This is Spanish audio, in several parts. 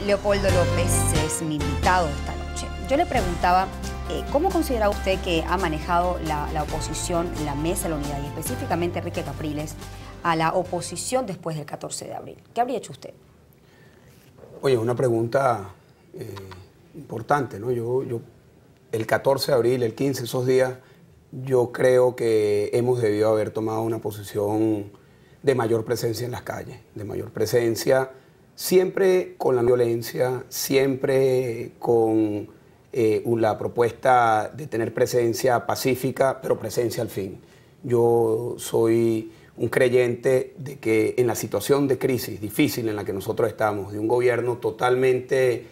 Leopoldo López es mi invitado esta noche. Yo le preguntaba, ¿cómo considera usted que ha manejado la oposición, la Mesa de la Unidad y específicamente Enrique Capriles a la oposición después del 14 de abril? ¿Qué habría hecho usted? Oye, una pregunta importante, ¿no? El 14 de abril, el 15, esos días, yo creo que hemos debido haber tomado una posición de mayor presencia en las calles, de mayor presencia, siempre con la violencia, siempre con la propuesta de tener presencia pacífica, pero presencia al fin. Yo soy un creyente de que en la situación de crisis difícil en la que nosotros estamos, de un gobierno totalmente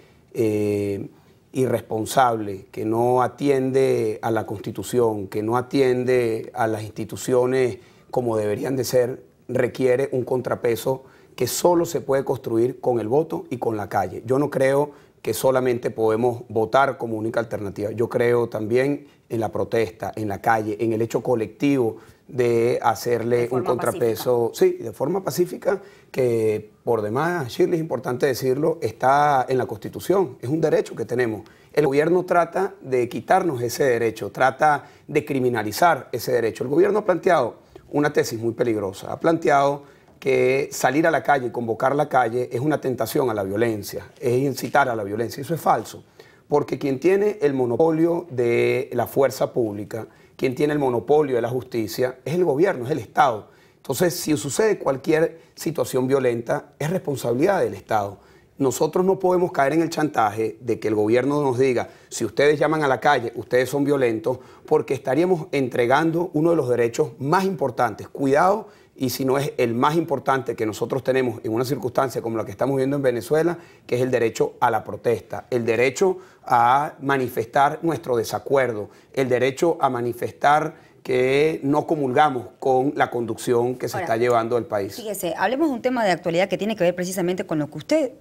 irresponsable, que no atiende a la Constitución, que no atiende a las instituciones como deberían de ser, requiere un contrapeso que solo se puede construir con el voto y con la calle. Yo no creo que solamente podemos votar como única alternativa. Yo creo también en la protesta, en la calle, en el hecho colectivo de hacerle un contrapeso, sí, de forma pacífica, que por demás, Shirley, es importante decirlo, está en la Constitución, es un derecho que tenemos. El gobierno trata de quitarnos ese derecho, trata de criminalizar ese derecho. El gobierno ha planteado una tesis muy peligrosa, ha planteado que salir a la calle y convocar la calle es una tentación a la violencia, es incitar a la violencia. Eso es falso, porque quien tiene el monopolio de la fuerza pública, quien tiene el monopolio de la justicia, es el gobierno, es el Estado. Entonces, si sucede cualquier situación violenta, es responsabilidad del Estado. Nosotros no podemos caer en el chantaje de que el gobierno nos diga, si ustedes llaman a la calle, ustedes son violentos, porque estaríamos entregando uno de los derechos más importantes. Cuidado, y si no es el más importante que nosotros tenemos en una circunstancia como la que estamos viendo en Venezuela, que es el derecho a la protesta, el derecho a manifestar nuestro desacuerdo, el derecho a manifestar que no comulgamos con la conducción que se está llevando el país. Fíjese, hablemos de un tema de actualidad que tiene que ver precisamente con lo que usted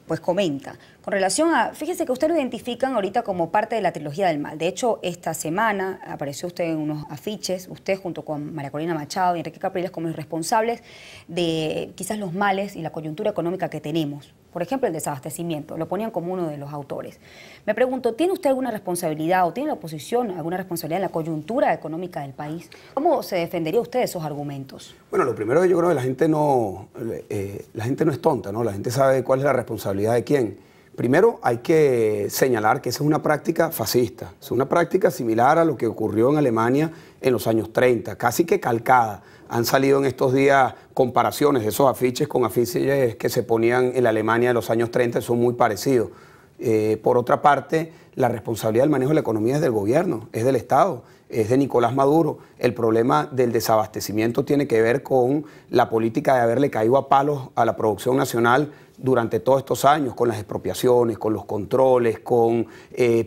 pues comenta. Con relación a, fíjese que usted lo identifican ahorita como parte de la trilogía del mal. De hecho, esta semana apareció usted en unos afiches, usted junto con María Corina Machado y Enrique Capriles como los responsables de quizás los males y la coyuntura económica que tenemos. Por ejemplo, el desabastecimiento, lo ponían como uno de los autores. Me pregunto, ¿tiene usted alguna responsabilidad o tiene la oposición alguna responsabilidad en la coyuntura económica del país? ¿Cómo se defendería usted de esos argumentos? Bueno, lo primero que yo creo que la gente no es tonta, ¿no? La gente sabe cuál es la responsabilidad de quién. Primero hay que señalar que esa es una práctica fascista, es una práctica similar a lo que ocurrió en Alemania en los años 30, casi que calcada. Han salido en estos días comparaciones de esos afiches con afiches que se ponían en la Alemania de los años 30, son muy parecidos. Por otra parte, la responsabilidad del manejo de la economía es del gobierno, es del Estado, es de Nicolás Maduro. El problema del desabastecimiento tiene que ver con la política de haberle caído a palos a la producción nacional durante todos estos años, con las expropiaciones, con los controles, con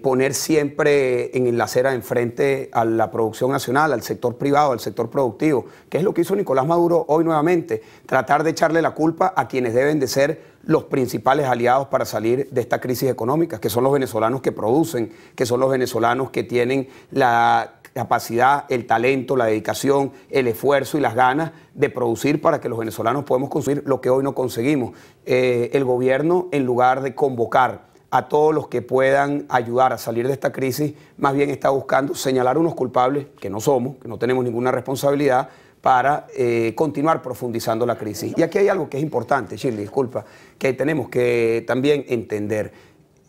poner siempre en la acera enfrente a la producción nacional, al sector privado, al sector productivo, que es lo que hizo Nicolás Maduro hoy nuevamente, tratar de echarle la culpa a quienes deben de ser los principales aliados para salir de esta crisis económica, que son los venezolanos que producen, que son los venezolanos que tienen la capacidad, el talento, la dedicación, el esfuerzo y las ganas de producir para que los venezolanos podamos consumir lo que hoy no conseguimos. El gobierno, en lugar de convocar a todos los que puedan ayudar a salir de esta crisis, más bien está buscando señalar unos culpables, que no somos, que no tenemos ninguna responsabilidad, para continuar profundizando la crisis. Y aquí hay algo que es importante, Shirley, disculpa, que tenemos que también entender.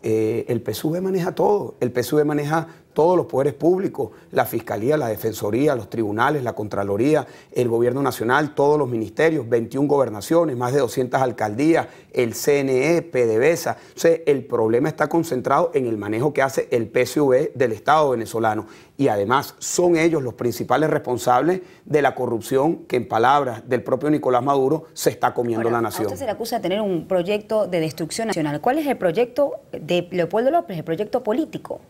El PSUV maneja todo, el PSUV maneja todos los poderes públicos, la Fiscalía, la Defensoría, los tribunales, la Contraloría, el Gobierno Nacional, todos los ministerios, 21 gobernaciones, más de 200 alcaldías, el CNE, PDVSA. O sea, el problema está concentrado en el manejo que hace el PSUV del Estado venezolano. Y además son ellos los principales responsables de la corrupción que, en palabras del propio Nicolás Maduro, se está comiendo la nación. A usted se le acusa de tener un proyecto de destrucción nacional. ¿Cuál es el proyecto de Leopoldo López, el proyecto político?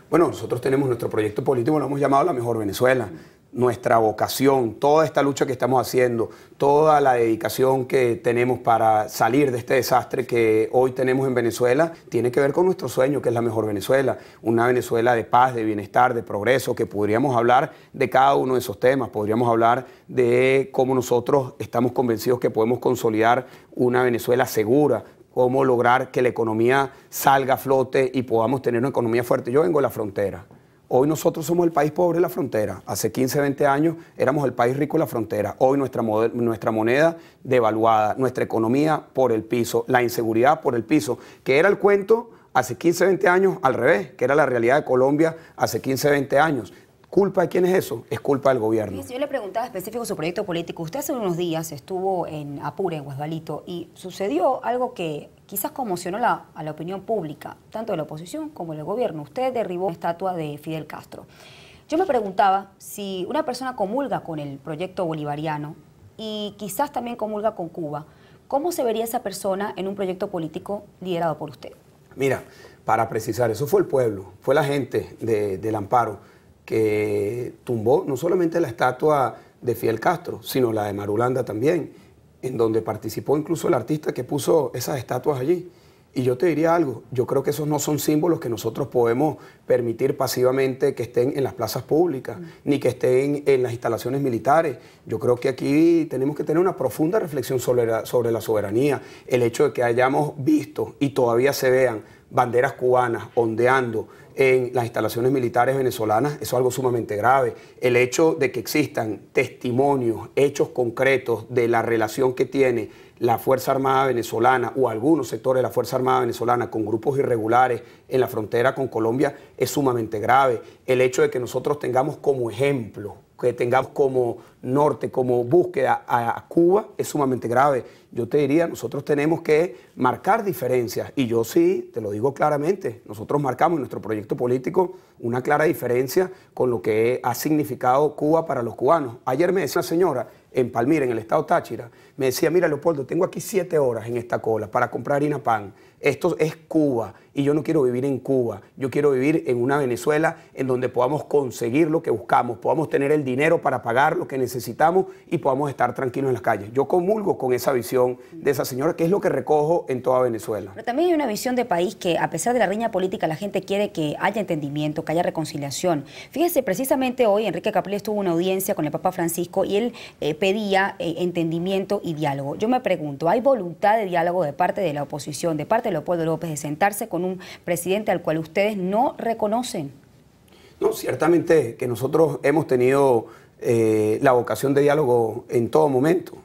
Bueno, nosotros tenemos nuestro proyecto político, lo hemos llamado La Mejor Venezuela. Nuestra vocación, toda esta lucha que estamos haciendo, toda la dedicación que tenemos para salir de este desastre que hoy tenemos en Venezuela, tiene que ver con nuestro sueño, que es la mejor Venezuela, una Venezuela de paz, de bienestar, de progreso, que podríamos hablar de cada uno de esos temas, podríamos hablar de cómo nosotros estamos convencidos que podemos consolidar una Venezuela segura, cómo lograr que la economía salga a flote y podamos tener una economía fuerte. Yo vengo de la frontera. Hoy nosotros somos el país pobre de la frontera. Hace 15, 20 años éramos el país rico de la frontera. Hoy nuestra moneda devaluada, nuestra economía por el piso, la inseguridad por el piso, que era el cuento hace 15, 20 años al revés, que era la realidad de Colombia hace 15, 20 años. ¿Culpa de quién es eso? Es culpa del gobierno. Yo le preguntaba específico su proyecto político. Usted hace unos días estuvo en Apure, en Guasdualito, y sucedió algo que quizás conmocionó a la opinión pública, tanto de la oposición como del gobierno. Usted derribó una estatua de Fidel Castro. Yo me preguntaba si una persona comulga con el proyecto bolivariano y quizás también comulga con Cuba, ¿cómo se vería esa persona en un proyecto político liderado por usted? Mira, para precisar, eso fue el pueblo, fue la gente del Amparo que tumbó no solamente la estatua de Fidel Castro, sino la de Marulanda también, en donde participó incluso el artista que puso esas estatuas allí. Y yo te diría algo, yo creo que esos no son símbolos que nosotros podemos permitir pasivamente que estén en las plazas públicas, ni que estén en las instalaciones militares. Yo creo que aquí tenemos que tener una profunda reflexión sobre la soberanía, el hecho de que hayamos visto y todavía se vean banderas cubanas ondeando en las instalaciones militares venezolanas, eso es algo sumamente grave. El hecho de que existan testimonios, hechos concretos de la relación que tiene la Fuerza Armada venezolana o algunos sectores de la Fuerza Armada venezolana con grupos irregulares en la frontera con Colombia es sumamente grave. El hecho de que nosotros tengamos como ejemplo, que tengamos como norte, como búsqueda a Cuba es sumamente grave. Yo te diría, nosotros tenemos que marcar diferencias y yo sí, te lo digo claramente, nosotros marcamos en nuestro proyecto político una clara diferencia con lo que ha significado Cuba para los cubanos. Ayer me decía una señora en Palmira, en el estado Táchira, me decía, mira Leopoldo, tengo aquí 7 horas en esta cola para comprar harina pan. Esto es Cuba y yo no quiero vivir en Cuba, yo quiero vivir en una Venezuela en donde podamos conseguir lo que buscamos, podamos tener el dinero para pagar lo que necesitamos y podamos estar tranquilos en las calles. Yo comulgo con esa visión de esa señora, que es lo que recojo en toda Venezuela. Pero también hay una visión de país que, a pesar de la riña política, la gente quiere que haya entendimiento, que haya reconciliación. Fíjese, precisamente hoy Enrique Capriles tuvo una audiencia con el Papa Francisco y él pedía entendimiento y diálogo. Yo me pregunto, ¿hay voluntad de diálogo de parte de la oposición, de parte de Leopoldo López, de sentarse con un presidente al cual ustedes no reconocen? No, ciertamente que nosotros hemos tenido la vocación de diálogo en todo momento.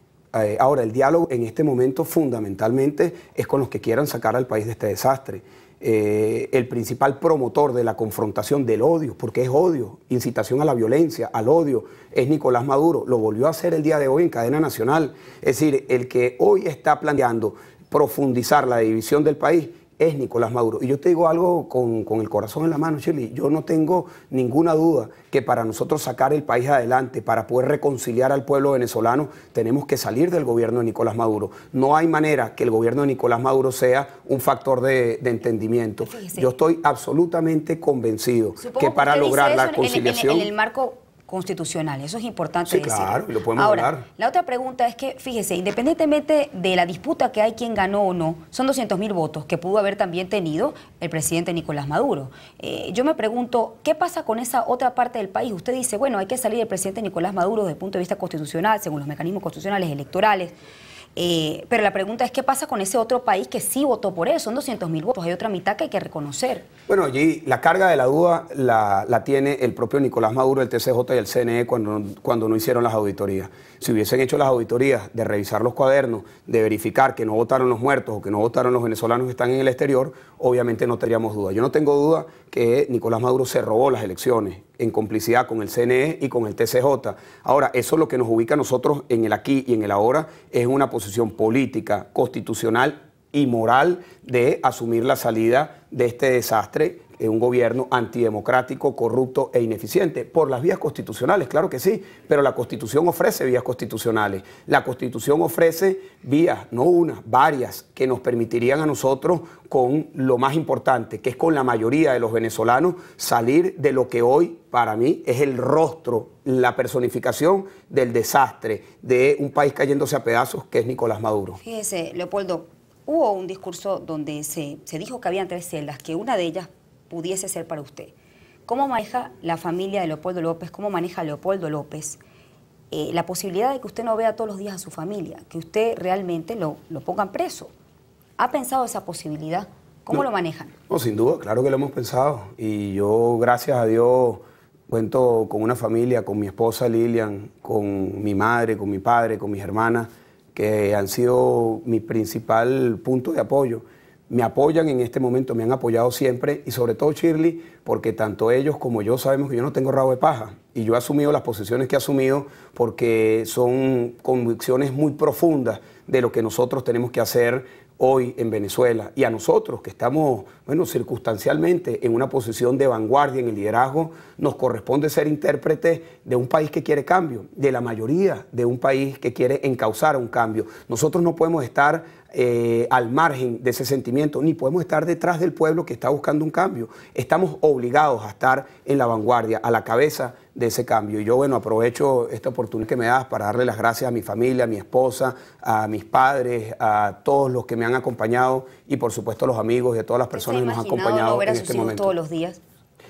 Ahora, el diálogo en este momento fundamentalmente es con los que quieran sacar al país de este desastre. El principal promotor de la confrontación del odio, porque es odio, incitación a la violencia, al odio, es Nicolás Maduro. Lo volvió a hacer el día de hoy en cadena nacional. Es decir, el que hoy está planteando profundizar la división del país es Nicolás Maduro. Y yo te digo algo con el corazón en la mano, Shirley, yo no tengo ninguna duda que para nosotros sacar el país adelante, para poder reconciliar al pueblo venezolano, tenemos que salir del gobierno de Nicolás Maduro. No hay manera que el gobierno de Nicolás Maduro sea un factor de entendimiento. Fíjese, yo estoy absolutamente convencido que para lograr la conciliación... En el marco constitucional, eso es importante sí, decirlo. Claro, y lo podemos Ahora, hablar. La otra pregunta es que, fíjese, independientemente de la disputa que hay quién ganó o no, son 200.000 votos que pudo haber también tenido el presidente Nicolás Maduro. Yo me pregunto, ¿qué pasa con esa otra parte del país? Usted dice, bueno, hay que salir del presidente Nicolás Maduro desde el punto de vista constitucional, según los mecanismos constitucionales electorales. Pero la pregunta es, ¿qué pasa con ese otro país que sí votó por eso? Son 200.000 votos, hay otra mitad que hay que reconocer. Bueno, allí la carga de la duda la tiene el propio Nicolás Maduro, el TCJ y el CNE cuando no hicieron las auditorías. Si hubiesen hecho las auditorías de revisar los cuadernos, de verificar que no votaron los muertos o que no votaron los venezolanos que están en el exterior, obviamente no tendríamos duda. Yo no tengo duda que Nicolás Maduro se robó las elecciones en complicidad con el CNE y con el TCJ. Ahora, eso es lo que nos ubica a nosotros en el aquí y en el ahora, es una posición política, constitucional y moral de asumir la salida de este desastre, un gobierno antidemocrático, corrupto e ineficiente, por las vías constitucionales, claro que sí, pero la Constitución ofrece vías constitucionales. La Constitución ofrece vías, no una, varias, que nos permitirían a nosotros, con lo más importante, que es con la mayoría de los venezolanos, salir de lo que hoy, para mí, es el rostro, la personificación del desastre de un país cayéndose a pedazos, que es Nicolás Maduro. Fíjese, Leopoldo, hubo un discurso donde se dijo que habían 3 celdas, que una de ellas pudiese ser para usted. ¿Cómo maneja la familia de Leopoldo López, cómo maneja Leopoldo López la posibilidad de que usted no vea todos los días a su familia, que usted realmente lo pongan preso? ¿Ha pensado esa posibilidad? ¿Cómo lo manejan? No, sin duda, claro que lo hemos pensado. Y yo, gracias a Dios, cuento con una familia, con mi esposa Lilian, con mi madre, con mi padre, con mis hermanas, que han sido mi principal punto de apoyo. Me apoyan en este momento, me han apoyado siempre y sobre todo Shirley, porque tanto ellos como yo sabemos que yo no tengo rabo de paja y yo he asumido las posiciones que he asumido porque son convicciones muy profundas de lo que nosotros tenemos que hacer hoy en Venezuela, y a nosotros que estamos, bueno, circunstancialmente en una posición de vanguardia en el liderazgo, nos corresponde ser intérpretes de un país que quiere cambio, de la mayoría de un país que quiere encauzar un cambio. Nosotros no podemos estar al margen de ese sentimiento, ni podemos estar detrás del pueblo que está buscando un cambio. Estamos obligados a estar en la vanguardia, a la cabeza de ese cambio. Y yo, bueno, aprovecho esta oportunidad que me das para darle las gracias a mi familia, a mi esposa, a mis padres, a todos los que me han acompañado y por supuesto a los amigos y a todas las personas que nos han acompañado en este momento. Todos los días?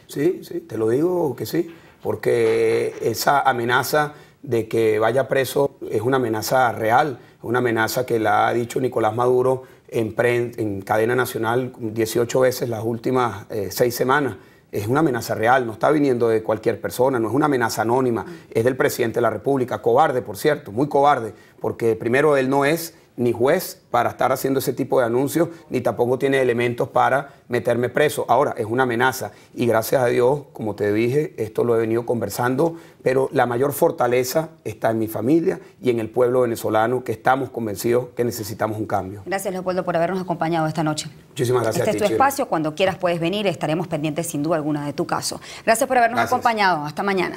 Sí, sí, te lo digo que sí, porque esa amenaza de que vaya preso es una amenaza real, una amenaza que la ha dicho Nicolás Maduro en cadena nacional 18 veces las últimas 6 semanas. Es una amenaza real, no está viniendo de cualquier persona, no es una amenaza anónima, es del presidente de la República, cobarde, por cierto, muy cobarde, porque primero él no es ni juez para estar haciendo ese tipo de anuncios, ni tampoco tiene elementos para meterme preso. Ahora, es una amenaza y gracias a Dios, como te dije, esto lo he venido conversando, pero la mayor fortaleza está en mi familia y en el pueblo venezolano, que estamos convencidos que necesitamos un cambio. Gracias, Leopoldo, por habernos acompañado esta noche. Muchísimas gracias. Este es tu espacio, cuando quieras puedes venir, estaremos pendientes sin duda alguna de tu caso. Gracias por habernos acompañado, hasta mañana.